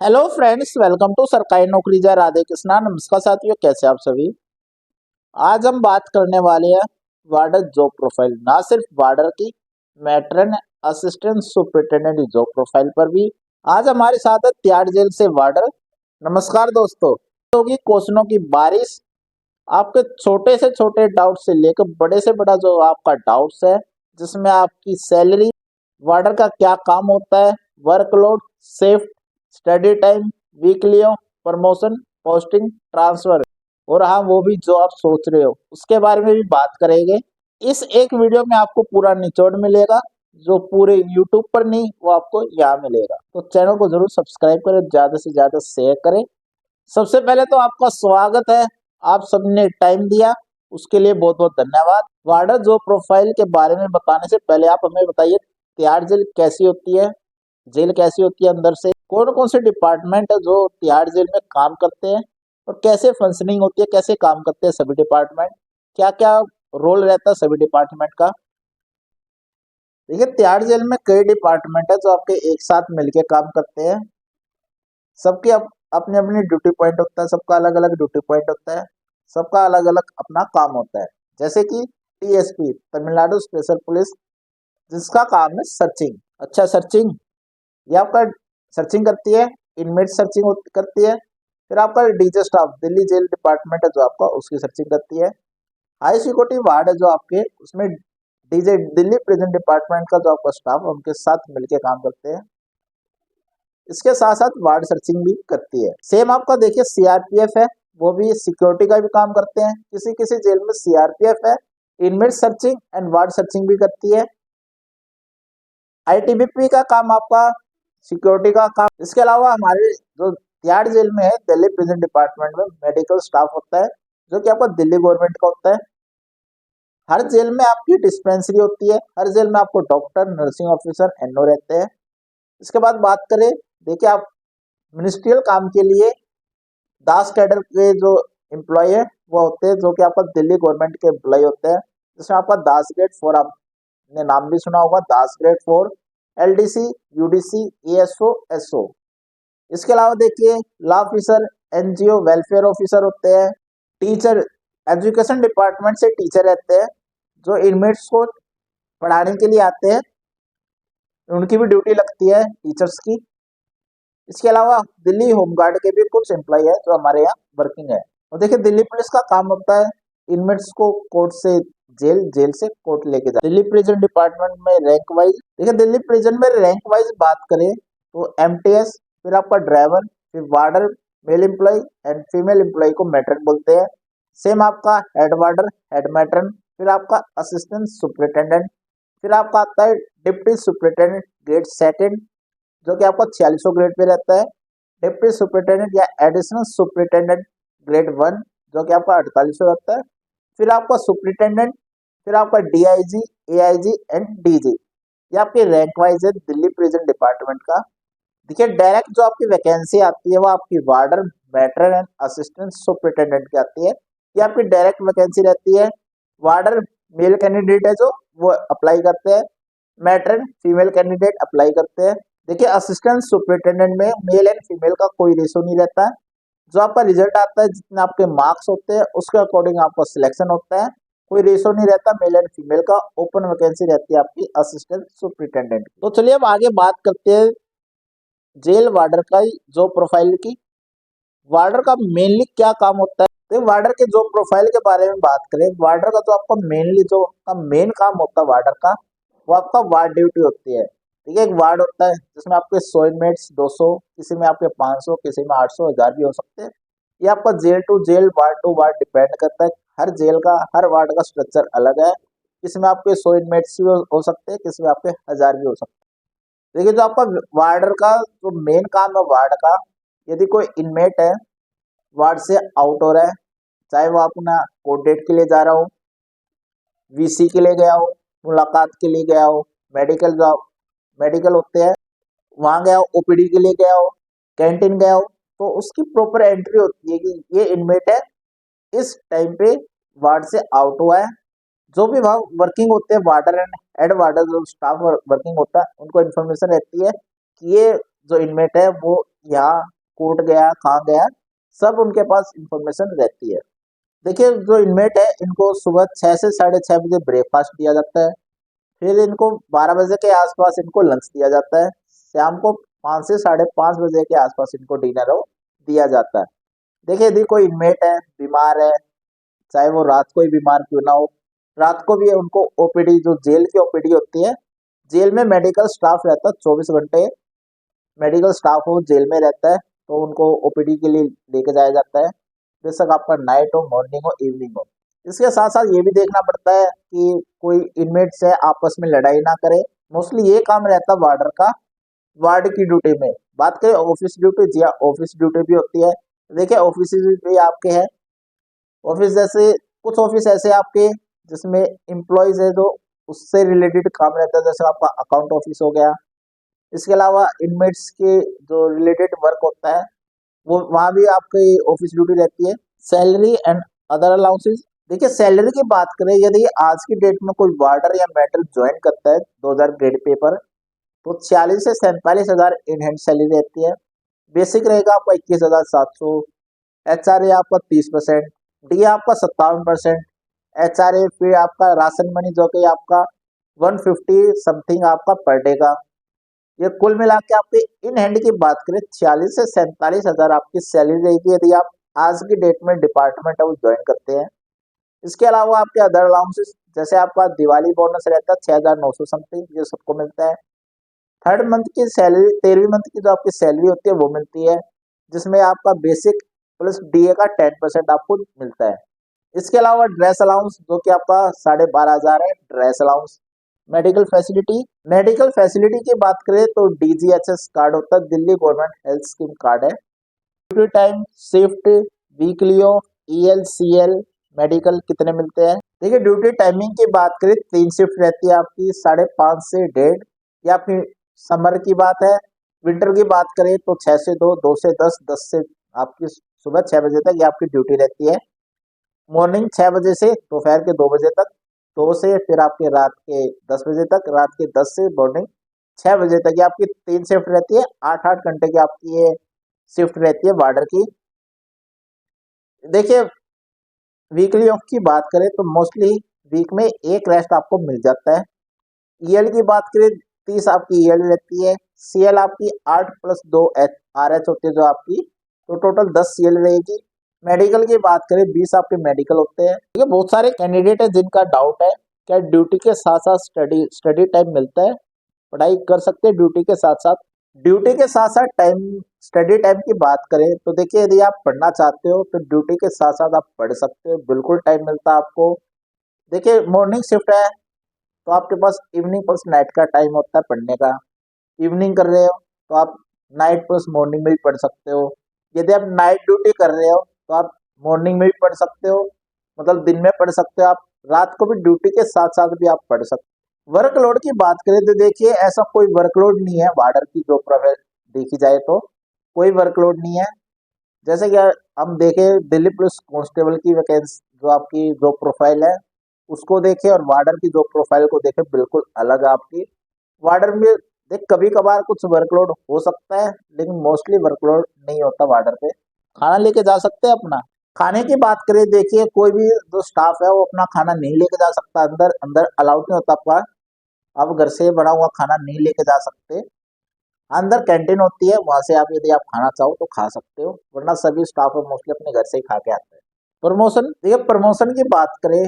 Hello friends, welcome to सरकारी नौकरी जा राधे कृष्णा। नमस्कार साथियों, कैसे आप सभी। आज हम बात करने वाले हैं वार्डर जॉब प्रोफाइल। ना सिर्फ वार्डर की, matron assistant superintendent job profile पर भी। आज हमारे साथ है तिहाड़ जेल से वार्डर। नमस्कार दोस्तों। होगी क्वेश्चनों की बारिश। आपके छोटे से छोटे डाउट से लेकर बड़े से बड़ा जो आपका डाउट्स है, जिसमें आपकी सैलरी, वार्डर का क्या काम होता है, workload, shift, study time, weekly off, promotion, posting, transfer, और हाँ वो भी जो आप सोच रहे हो उसके बारे में भी बात करेंगे। इस एक वीडियो में आपको पूरा निचोड़ मिलेगा, जो पूरे यूट्यूब पर नहीं वो आपको यहाँ मिलेगा। तो चैनल को जरूर सब्सक्राइब करें, ज्यादा से ज्यादा शेयर करें। सबसे पहले तो आपका स्वागत है, आप सबने टाइम दिया उसके लिए बहुत बहुत धन्यवाद। वार्डर जॉब प्रोफाइल के बारे में बताने से पहले आप हमें बताइए, तिहाड़ जेल कैसी होती है, जेल कैसी होती है, अंदर से कौन कौन से डिपार्टमेंट है जो तिहाड़ जेल में काम करते हैं, और कैसे फंक्शनिंग होती है, कैसे काम करते हैं सभी डिपार्टमेंट, क्या क्या रोल रहता है सभी डिपार्टमेंट का। देखिए, तिहाड़ जेल में कई डिपार्टमेंट है जो आपके एक साथ मिलके काम करते हैं। सबकी अपनी अपनी ड्यूटी पॉइंट होता है, सबका अलग अलग ड्यूटी पॉइंट होता है, सबका अलग अलग अपना काम होता है। जैसे कि टीएसपी, तमिलनाडु स्पेशल पुलिस, जिसका काम है सर्चिंग। अच्छा, सर्चिंग ये आपका सर्चिंग करती है, इनमेट सर्चिंग करती है। फिर आपका DJ staff, Delhi jail department है जो आपका उसकी सर्चिंग करती है। हाई सिक्योरिटी वार्ड है जो आपके, उसमें डीजे दिल्ली प्रिजन डिपार्टमेंट का जो आपका स्टाफ है उनके साथ मिलके काम करते हैं। इसके साथ साथ वार्ड सर्चिंग भी करती है। सेम आपका देखिए सीआरपीएफ है, वो भी सिक्योरिटी का भी काम करते हैं। किसी किसी जेल में सीआरपीएफ है, inmate searching and ward searching भी करती है। आईटीबीपी का काम आपका सिक्योरिटी का काम। इसके अलावा हमारे जो तिहाड़ जेल में है, दिल्ली प्रिजन डिपार्टमेंट में मेडिकल स्टाफ होता है, जो कि आपका दिल्ली गवर्नमेंट का होता है। हर जेल में आपकी डिस्पेंसरी होती है, हर जेल में आपको डॉक्टर, नर्सिंग ऑफिसर, एनओ रहते हैं। इसके बाद बात करें, देखिए आप मिनिस्ट्रियल काम के लिए दास कैडर के जो एम्प्लॉय है वो होते हैं, जो कि आपका दिल्ली गवर्नमेंट के एम्प्लॉय होते हैं। जिसमें आपका दास ग्रेड 4, आपने नाम भी सुना होगा, DASS grade 4, LDC, UDC, ASO, SO. इसके अलावा देखिए law officer, NGO welfare officer होते हैं। टीचर, एजुकेशन डिपार्टमेंट से टीचर रहते हैं, जो इनमेट्स को पढ़ाने के लिए आते हैं, उनकी भी ड्यूटी लगती है टीचर्स की। इसके अलावा दिल्ली होमगार्ड के भी कुछ एम्प्लॉय है जो हमारे यहाँ वर्किंग है। और देखिए दिल्ली पुलिस का काम होता है इनमेट्स को कोर्ट से जेल, जेल से कोर्ट लेके जाए। दिल्ली प्रिजन डिपार्टमेंट में रैंक वाइज, देखिए दिल्ली प्रिजन में रैंक वाइज बात करें तो एमटीएस, फिर आपका ड्राइवर, फिर warder, male employ and female employ को मैट्रन बोलते हैं। सेम आपका हेड वार्डर, हेड मैट्रन, फिर आपका असिस्टेंट सुपरिटेंडेंट, फिर आपका आता है डिप्टी सुपरिटेंडेंट ग्रेड सेकंड, जो कि आपका 4600 ग्रेड पे रहता है। डिप्टी सुपरिटेंडेंट या एडिशनल सुपरिटेंडेंट ग्रेड 1, जो कि आपका 4800 रहता है। फिर आपका सुपरिटेंडेंट, फिर आपका डीआईजी, एआईजी एंड डीजी। ये आपकी रैंक वाइज है दिल्ली प्रिजन डिपार्टमेंट का। देखिए डायरेक्ट जो आपकी वैकेंसी आती है वो आपकी वार्डर, मैट्रन एंड असिस्टेंट सुपरिटेंडेंट की आती है। ये आपकी डायरेक्ट वैकेंसी रहती है। वार्डर मेल कैंडिडेट है जो वो अप्लाई करते हैं, मैट्रन फीमेल कैंडिडेट अप्लाई करते हैं। देखिए असिस्टेंट सुपरिटेंडेंट में मेल एंड फीमेल का कोई रेशो नहीं रहता है। जो आपका रिजल्ट आता है, जितने आपके मार्क्स होते हैं उसके अकॉर्डिंग आपका सिलेक्शन होता है। कोई रेशो नहीं रहता मेल एंड फीमेल का। ओपन वैकेंसी रहती है आपकी असिस्टेंट सुपरिटेंडेंट। तो चलिए अब आगे बात करते हैं जेल वार्डर का जॉब प्रोफाइल की। वार्डर का मेनली क्या काम होता है, तो वार्डर के जॉब प्रोफाइल के बारे में बात करें। वार्डर का जो आपका मेनली जो मेन काम होता है वार्डर का, वो आपका वार्ड ड्यूटी होती है। ठीक है, एक वार्ड होता है जिसमें आपके 100 इनमेट्स, 200, किसी में आपके 500, किसी में 800, 1000 भी हो सकते हैं। ये आपका jail to jail, ward to ward depend करता है। हर जेल का, हर वार्ड का स्ट्रक्चर अलग है। किसी में आपके 100 इनमेट्स भी हो सकते हैं, किसी में आपके 1000 भी हो सकते हैं। देखिए जो आपका वार्डर का जो मेन काम है वार्ड का, यदि कोई इनमेट है वार्ड से आउट हो रहा है, चाहे वो अपना कोर्ट डेट के लिए जा रहा हो, वीसी के लिए गया हो, मुलाकात के लिए गया हो, मेडिकल जॉब, मेडिकल होते हैं वहां गया हो, ओपीडी के लिए गया हो, कैंटीन गया हो, तो उसकी प्रॉपर एंट्री होती है कि ये इनमेट है इस टाइम पे वार्ड से आउट हुआ है। जो भी वहाँ वर्किंग होते हैं वार्डर एंड हेड वार्डर, जो स्टाफ वर्किंग होता है, उनको इन्फॉर्मेशन रहती है कि ये जो इनमेट है वो यहाँ कोर्ट गया, कहाँ गया, सब उनके पास इंफॉर्मेशन रहती है। देखिए जो इनमेट है इनको सुबह 6 से 6:30 बजे ब्रेकफास्ट दिया जाता है, फिर इनको 12 बजे के आसपास इनको लंच दिया जाता है, शाम को 5 से 5:30 बजे के आसपास इनको डिनर हो दिया जाता है। देखिए यदि कोई इनमेट है, बीमार है, चाहे वो रात को ही बीमार क्यों ना हो, रात को भी उनको ओपीडी, जो जेल की ओपीडी होती है, जेल में मेडिकल स्टाफ रहता है 24 घंटे, मेडिकल स्टाफ हो जेल में रहता है, तो उनको ओपीडी के लिए लेके जाया जाता है, बेशक आपका नाइट हो, मॉर्निंग हो, इवनिंग हो। इसके साथ साथ ये भी देखना पड़ता है कि कोई इनमेट से आपस में लड़ाई ना करे। मोस्टली ये काम रहता है वार्डर का, वार्ड की ड्यूटी में। बात करें ऑफिस ड्यूटी, जी हाँ ऑफिस ड्यूटी भी होती है। देखिए ऑफिस भी आपके हैं, ऑफिस जैसे कुछ ऑफिस ऐसे आपके जिसमें एम्प्लॉयज है जो उससे रिलेटेड काम रहता है, जैसे आपका अकाउंट ऑफिस हो गया। इसके अलावा इनमेट्स के जो रिलेटेड वर्क होता है वो वहाँ भी आपकी ऑफिस ड्यूटी रहती है। सैलरी एंड अदर अलाउंसेस, देखिए सैलरी की बात करें, यदि आज की डेट में कोई वार्डर या मेट्रो ज्वाइन करता है 2000 ग्रेड पेपर, तो 46 से 47 हजार इन हैंड सैलरी रहती है। बेसिक रहेगा आपका 21,700, HRA आपका 30%, डी आपका 57%, HRA फिर आपका राशन मनी जो कि आपका 150 समथिंग आपका पर डे का। ये कुल मिला के आपके इन हैंड की बात करें 46 से 47 हजार आपकी सैलरी रहेगी यदि आप आज की डेट में डिपार्टमेंट है वो ज्वाइन करते हैं। इसके अलावा आपके अदर अलाउंसेस, जैसे आपका दिवाली बोनस रहता है 6,900 समथिंग, ये सबको मिलता है। थर्ड मंथ की सैलरी, 13वीं मंथ की जो आपकी सैलरी होती है वो मिलती है, जिसमें आपका बेसिक प्लस डीए का 10% आपको मिलता है। इसके अलावा ड्रेस अलाउंस जो कि आपका 12,500 है dress allowance. Medical facility, medical facility की बात करें तो डीजीएचएस कार्ड होता है, Delhi government health scheme card है। Duty time, shift, weekly off, EL, medical कितने मिलते हैं। देखिए ड्यूटी टाइमिंग की बात करें 3 शिफ्ट रहती है आपकी, 5:30 से 1:30, या फिर समर की बात है। विंटर की बात करें तो 6 से 2, 2 से 10, 10 से आपकी सुबह 6 बजे तक ये आपकी ड्यूटी रहती है। मॉर्निंग 6 बजे से दोपहर के 2 बजे तक, 2 से फिर आपके रात के 10 बजे तक, रात के 10 से मॉर्निंग 6 बजे तक, ये आपकी 3 शिफ्ट रहती है। 8-8 घंटे की आपकी ये शिफ्ट रहती है वार्डर की। देखिए वीकली ऑफ की बात करें तो मोस्टली वीक में एक रेस्ट आपको मिल जाता है। ईएल की बात करें 30 आपकी ईएल रहती है। सीएल आपकी 8+2 आरएच होती है जो आपकी, तो टोटल 10 सीएल रहेगी। मेडिकल की बात करें 20 आपके मेडिकल होते हैं। ठीक है, बहुत सारे कैंडिडेट है जिनका डाउट है क्या ड्यूटी के साथ साथ स्टडी टाइम मिलता है, पढ़ाई कर सकते हैं ड्यूटी के साथ साथ। ड्यूटी के साथ साथ टाइम, स्टडी टाइम की बात करें तो देखिए यदि आप पढ़ना चाहते हो तो ड्यूटी के साथ साथ आप पढ़ सकते हो, बिल्कुल टाइम मिलता है आपको। देखिए मॉर्निंग शिफ्ट है तो आपके पास इवनिंग प्लस नाइट का टाइम होता है पढ़ने का। इवनिंग कर रहे हो तो आप नाइट प्लस मॉर्निंग में भी पढ़ सकते हो। यदि आप नाइट ड्यूटी कर रहे हो तो आप मॉर्निंग में भी पढ़ सकते हो, मतलब दिन में पढ़ सकते हो। आप रात को भी ड्यूटी के साथ साथ भी आप पढ़ सकते हो। वर्कलोड की बात करें तो देखिए ऐसा कोई वर्कलोड नहीं है वार्डर की जो प्रोफाइल देखी जाए तो कोई वर्कलोड नहीं है। जैसे कि हम देखें दिल्ली पुलिस कांस्टेबल की वैकेंसी जो आपकी जो प्रोफाइल है उसको देखें और वार्डर की जो प्रोफाइल को देखें, बिल्कुल अलग है आपकी। वार्डर में देख कभी कभार कुछ वर्कलोड हो सकता है लेकिन मोस्टली वर्कलोड नहीं होता वार्डर पे। खाना लेके जा सकते हैं अपना। खाने की बात करें देखिए कोई भी जो स्टाफ है वो अपना खाना नहीं लेके जा सकता, अंदर अंदर अलाउड नहीं होता आपका। आप घर से बना हुआ खाना नहीं लेके जा सकते। अंदर कैंटीन होती है, वहां से आप यदि आप खाना चाहो तो खा सकते हो, वरना सभी स्टाफ मोस्टली अपने घर से ही खा के आते हैं। प्रमोशन, देखिए प्रमोशन की बात करें,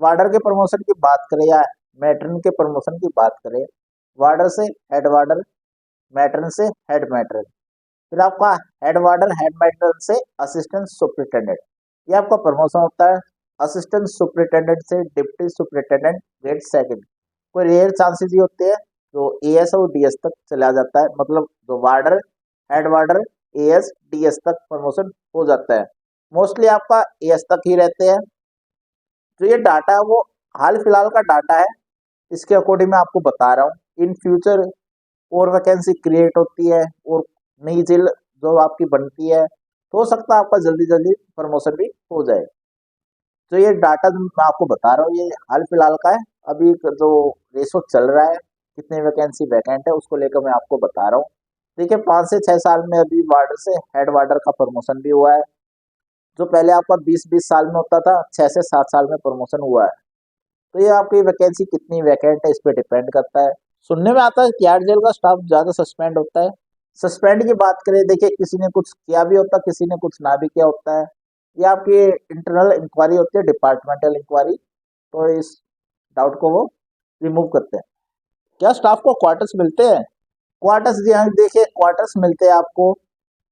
वार्डर के प्रमोशन की बात करें या मैट्रन के प्रमोशन की बात करें, वार्डर से हेड वार्डर, मैट्रन से हेड मैट्रन, फिर आपका हेड वार्डर हेड मैट्रन से असिस्टेंट सुपरिटेंडेंट, ये आपका प्रमोशन होता है। असिस्टेंट सुपरिटेंडेंट से डिप्टी सुपरिटेंडेंट ग्रेड सेकंड। कोई रेयर चांसेस ही होते हैं जो एएस और डीएस तक चला जाता है, मतलब जो वार्डर हेड वार्डर एएस डीएस तक प्रमोशन हो जाता है। मोस्टली आपका एएस तक ही रहते हैं। जो ये डाटा है वो हाल फिलहाल का डाटा है, इसके अकॉर्डिंग मैं आपको बता रहा हूँ। इन फ्यूचर और वैकेंसी क्रिएट होती है और नई जेल जो आपकी बनती है, तो हो सकता है आपका जल्दी जल्दी प्रमोशन भी हो जाए। तो ये डाटा जो मैं आपको बता रहा हूँ ये हाल फिलहाल का है। अभी जो रेशो चल रहा है कितनी वैकेंसी वैकेंट है उसको लेकर मैं आपको बता रहा हूँ। देखिए 5 से 6 साल में अभी वार्डर से हेड वार्डर का प्रमोशन भी हुआ है। जो पहले आपका 20-20 साल में होता था, 6 से 7 साल में प्रमोशन हुआ है। तो ये आपकी वैकेंसी कितनी वैकेंट है इस पे डिपेंड करता है। सुनने में आता है तिहाड़ जेल का स्टाफ ज्यादा सस्पेंड होता है। सस्पेंड की बात करें, देखिए किसी ने कुछ किया भी होता है, किसी ने कुछ ना भी किया होता है। ये आपकी इंटरनल इंक्वायरी होती है, डिपार्टमेंटल इंक्वायरी। तो इस डाउट को वो रिमूव करते हैं। क्या स्टाफ को क्वार्टर्स मिलते हैं? क्वार्टर्स, जी हाँ, देखिए क्वार्टर्स मिलते हैं आपको।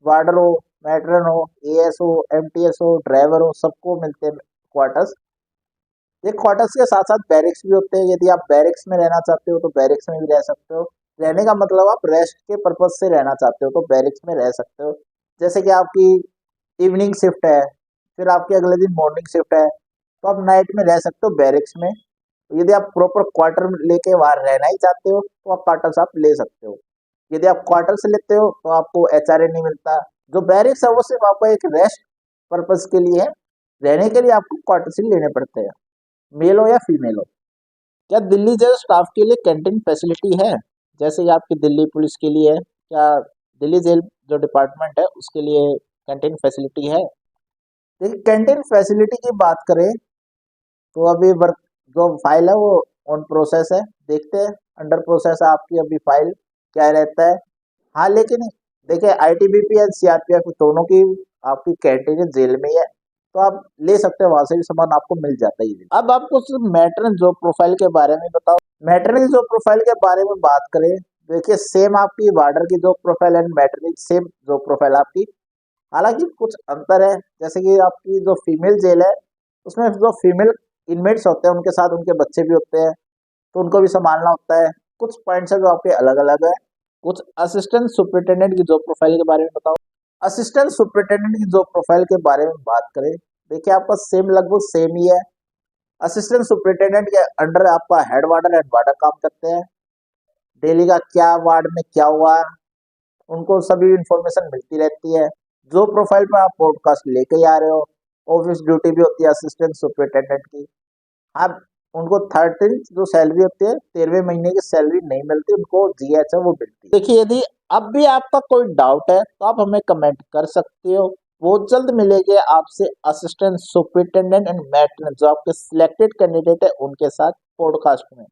वार्डर हो, मैट्रन हो, एएस हो, एमटीएस हो, ड्राइवर हो, सबको मिलते हैं क्वार्टर्स। ये क्वार्टर्स के साथ साथ बैरिक्स भी होते हैं। यदि आप बैरिक्स में रहना चाहते हो तो बैरिक्स में भी रह सकते हो। रहने का मतलब आप रेस्ट के पर्पज से रहना चाहते हो तो बैरिक्स में रह सकते हो। जैसे कि आपकी इवनिंग शिफ्ट है, फिर आपकी अगले दिन मॉर्निंग शिफ्ट है, तो आप नाइट में रह सकते हो बैरिक्स में। यदि आप प्रॉपर क्वार्टर लेके वहां रहना ही चाहते हो तो आप क्वार्टर्स आप ले सकते हो। यदि आप क्वार्टर से लेते हो तो आपको एचआरए नहीं मिलता। जो बैरिक्स है वो सिर्फ आपको एक रेस्ट पर्पज के लिए है। रहने के लिए आपको क्वार्टर ही लेने पड़ते हैं, मेल हो या फीमेल हो। क्या दिल्ली जेल स्टाफ के लिए कैंटीन फैसिलिटी है? जैसे कि आपकी दिल्ली पुलिस के लिए है, क्या दिल्ली जेल जो डिपार्टमेंट है उसके लिए कैंटीन फैसिलिटी है? देखिए कैंटीन फैसिलिटी की बात करें तो अभी वर्क जो फाइल है वो ऑन प्रोसेस है। देखते हैं, अंडर प्रोसेस है आपकी अभी फाइल, क्या रहता है। हाँ लेकिन देखिए आईटीबीपी एंड सीआरपीएफ दोनों की आपकी कैंटीन जेल में ही है, तो आप ले सकते हो, वहां से भी सामान आपको मिल जाता ही है। अब आपको सिर्फ मैट्रन जॉब प्रोफाइल के बारे में बताओ। मैट्रन की जॉब प्रोफाइल के बारे में बात करें, देखिए सेम आपकी वार्डर की जॉब प्रोफाइल एंड मैट्रन की सेम जॉब प्रोफाइल आपकी। हालांकि कुछ अंतर है, जैसे कि आपकी जो फीमेल जेल है उसमें जो फीमेल इनमेट्स होते हैं उनके साथ उनके बच्चे भी होते हैं, तो उनको भी संभालना होता है। कुछ पॉइंट्स है जो आपके अलग अलग है। कुछ असिस्टेंट सुपरिटेंडेंट की जॉब प्रोफाइल के बारे में बताओ। असिस्टेंट सुपरिटेंडेंट की जॉब प्रोफाइल के बारे में बात करें, देखिए आपका सेम लगभग सेम ही है। असिस्टेंट सुपरिटेंडेंट के अंडर आपका हेड वार्डर एंड वार्डर काम करते हैं। डेली का क्या वार्ड में क्या हुआ उनको सभी इंफॉर्मेशन मिलती रहती है। जो प्रोफाइल पे आप पॉडकास्ट लेके आ रहे हो, ऑफिस ड्यूटी भी होती है असिस्टेंट सुपरिटेंडेंट की। आप उनको 13 जो सैलरी होती है, 13वें महीने की सैलरी नहीं मिलती, उनको जीएच है वो मिलती है। देखिए यदि अब भी आपका कोई डाउट है तो आप हमें कमेंट कर सकते हो। बहुत जल्द मिलेंगे आपसे असिस्टेंट सुपरिटेंडेंट एंड मैट्रन जो आपके सिलेक्टेड कैंडिडेट है उनके साथ पॉडकास्ट में।